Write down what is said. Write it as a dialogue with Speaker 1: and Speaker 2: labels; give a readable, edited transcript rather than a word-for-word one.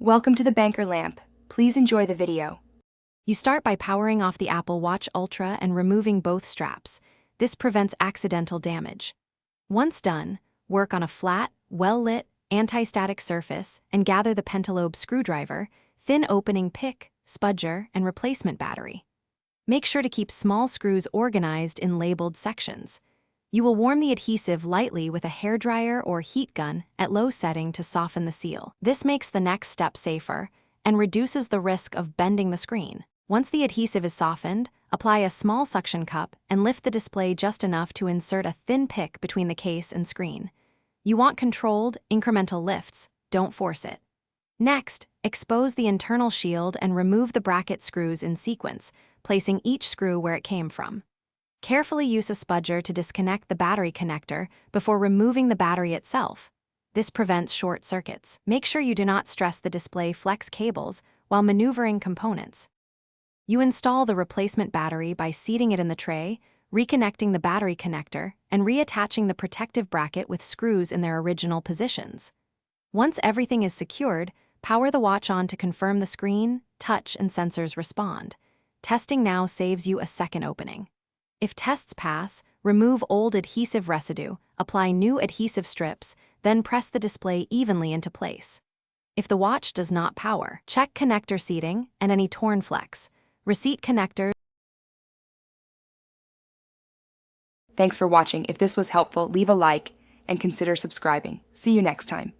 Speaker 1: Welcome to the Banker Lamp. Please enjoy the video.
Speaker 2: You start by powering off the Apple Watch Ultra and removing both straps. This prevents accidental damage. Once done, work on a flat, well-lit, anti-static surface and gather the pentalobe screwdriver, thin opening pick, spudger, and replacement battery. Make sure to keep small screws organized in labeled sections. You will warm the adhesive lightly with a hairdryer or heat gun at low setting to soften the seal. This makes the next step safer and reduces the risk of bending the screen. Once the adhesive is softened, apply a small suction cup and lift the display just enough to insert a thin pick between the case and screen. You want controlled, incremental lifts, don't force it. Next, expose the internal shield and remove the bracket screws in sequence, placing each screw where it came from. Carefully use a spudger to disconnect the battery connector before removing the battery itself. This prevents short circuits. Make sure you do not stress the display flex cables while maneuvering components. You install the replacement battery by seating it in the tray, reconnecting the battery connector, and reattaching the protective bracket with screws in their original positions. Once everything is secured, power the watch on to confirm the screen, touch, and sensors respond. Testing now saves you a second opening. If tests pass, remove old adhesive residue, apply new adhesive strips, then press the display evenly into place. If the watch does not power, check connector seating and any torn flex. Receipt connectors.
Speaker 1: Thanks for watching. If this was helpful, leave a like and consider subscribing. See you next time.